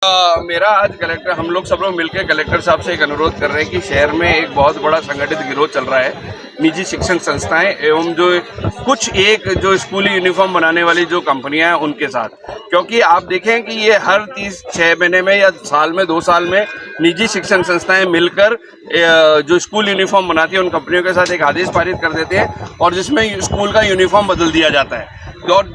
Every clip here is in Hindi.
मेरा आज कलेक्टर हम लोग सब लोग मिलकर कलेक्टर साहब से एक अनुरोध कर रहे हैं कि शहर में एक बहुत बड़ा संगठित गिरोह चल रहा है निजी शिक्षण संस्थाएं एवं जो कुछ एक जो स्कूली यूनिफॉर्म बनाने वाली जो कंपनियां हैं उनके साथ, क्योंकि आप देखें कि ये हर 6 महीने में या साल में 2 साल में निजी शिक्षण संस्थाएं मिलकर जो स्कूल यूनिफॉर्म बनाती है उन कंपनियों के साथ एक आदेश पारित कर देते हैं और जिसमें स्कूल का यूनिफॉर्म बदल दिया जाता है। और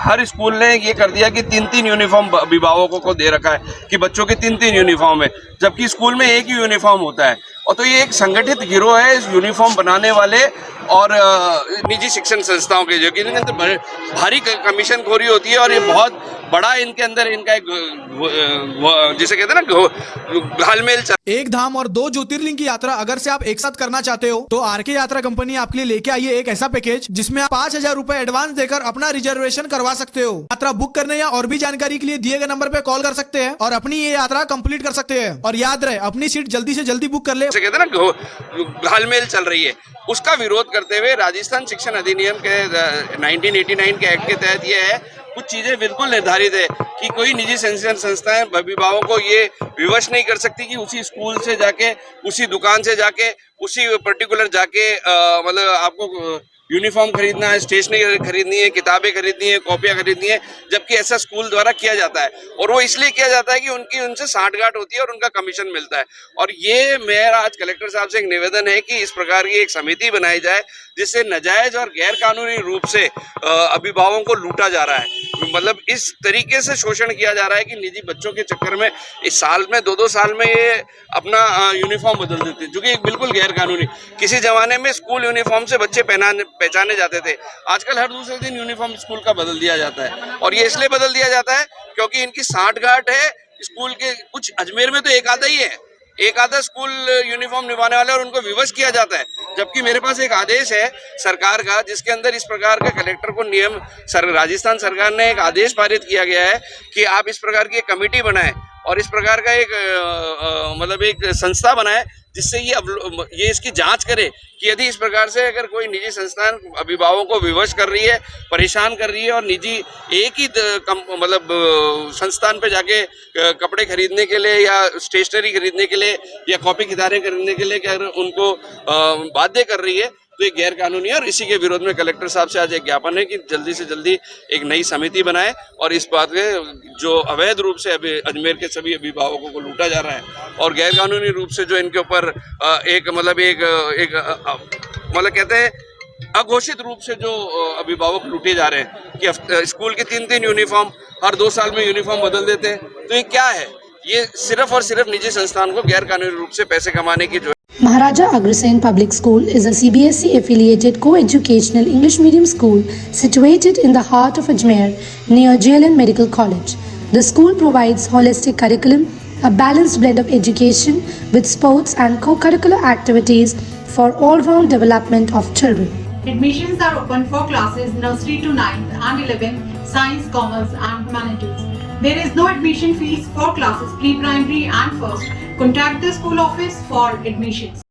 हर स्कूल ने ये कर दिया कि 3-3 यूनिफॉर्म अभिभावकों को दे रखा है कि बच्चों के 3-3 यूनिफॉर्म है, जबकि स्कूल में एक ही यूनिफॉर्म होता है। और तो ये एक संगठित गिरोह है इस यूनिफॉर्म बनाने वाले और निजी शिक्षण संस्थाओं के, जो कि इनके अंदर भारी कमीशनखोरी होती है और ये बहुत बड़ा इनके अंदर इनका एक जिसे कहते हैं ना घालमेल। एक धाम और 2 ज्योतिर्लिंग की यात्रा अगर से आप एक साथ करना चाहते हो तो आरके यात्रा कंपनी आपके लिए लेके आई है एक ऐसा पैकेज जिसमें आप 5,000 रुपए एडवांस देकर अपना रिजर्वेशन करवा सकते हो। यात्रा बुक करने या और भी जानकारी के लिए दिए गए नंबर पे कॉल कर सकते हैं और अपनी ये यात्रा कंप्लीट कर सकते हैं। और याद रहे, अपनी सीट जल्दी से जल्दी बुक कर ले। कहते हैं ना घालमेल चल रही है, उसका विरोध करते हुए राजस्थान शिक्षण अधिनियम के 1989 के एक्ट के तहत ये है, कुछ चीजें बिल्कुल निर्धारित है कि कोई निजी शिक्षण संस्थाएं अभिभावकों को ये विवश नहीं कर सकती कि उसी स्कूल से जाके, उसी दुकान से जाके, उसी पर्टिकुलर जाके मतलब आपको यूनिफॉर्म खरीदना है, स्टेशनरी खरीदनी है, किताबें खरीदनी है, कॉपियां खरीदनी है, जबकि ऐसा स्कूल द्वारा किया जाता है। और वो इसलिए किया जाता है कि उनकी उनसे साठगांठ होती है और उनका कमीशन मिलता है। और ये मेरा आज कलेक्टर साहब से एक निवेदन है कि इस प्रकार की एक समिति बनाई जाए जिससे नाजायज और गैर कानूनी रूप से अभिभावकों को लूटा जा रहा है, मतलब इस तरीके से शोषण किया जा रहा है कि निजी बच्चों के चक्कर में इस साल में 2-2 साल में ये अपना यूनिफॉर्म बदल देते हैं, जो कि एक बिल्कुल गैर कानूनी। किसी जमाने में स्कूल यूनिफॉर्म से बच्चे पहचाने जाते थे, आजकल हर दूसरे दिन यूनिफॉर्म स्कूल का बदल दिया जाता है। और ये इसलिए बदल दिया जाता है क्योंकि इनकी साठगांठ है स्कूल के। कुछ अजमेर में तो एक आधा ही है, एक आधा स्कूल यूनिफॉर्म निभाने वाले और उनको विवश किया जाता है। जबकि मेरे पास एक आदेश है सरकार का जिसके अंदर इस प्रकार का कलेक्टर को नियम राजस्थान सरकार ने एक आदेश पारित किया गया है कि आप इस प्रकार की एक कमेटी बनाएं और इस प्रकार का एक मतलब एक संस्था बनाए जिससे ये इसकी जांच करे कि यदि इस प्रकार से अगर कोई निजी संस्थान अभिभावकों को विवश कर रही है, परेशान कर रही है और निजी एक ही मतलब संस्थान पे जाके कपड़े खरीदने के लिए या स्टेशनरी खरीदने के लिए या कॉपी किताबें खरीदने के लिए अगर उनको बाध्य कर रही है तो ये गैर कानूनी है। और इसी के विरोध में कलेक्टर साहब से आज एक ज्ञापन है कि जल्दी से जल्दी एक नई समिति बनाए और इस बात के जो अवैध रूप से अभी अजमेर के सभी अभिभावकों को लूटा जा रहा है और गैर कानूनी रूप से जो इनके ऊपर एक मतलब कहते हैं अघोषित रूप से जो अभिभावक लूटे जा रहे हैं कि स्कूल के 3-3 यूनिफॉर्म हर 2 साल में यूनिफॉर्म बदल देते हैं। तो ये क्या है? ये सिर्फ और सिर्फ निजी संस्थान को गैर कानूनी रूप से पैसे कमाने की Maharaja Agrasen Public School is a CBSE affiliated co-educational English medium school situated in the heart of Ajmer near JLN Medical College. The school provides holistic curriculum, a balanced blend of education with sports and co-curricular activities for all-round development of children. Admissions are open for classes nursery to 9th and 11th, science, commerce and humanities. There is no admission fees for classes pre-primary and first. Contact the school office for admissions.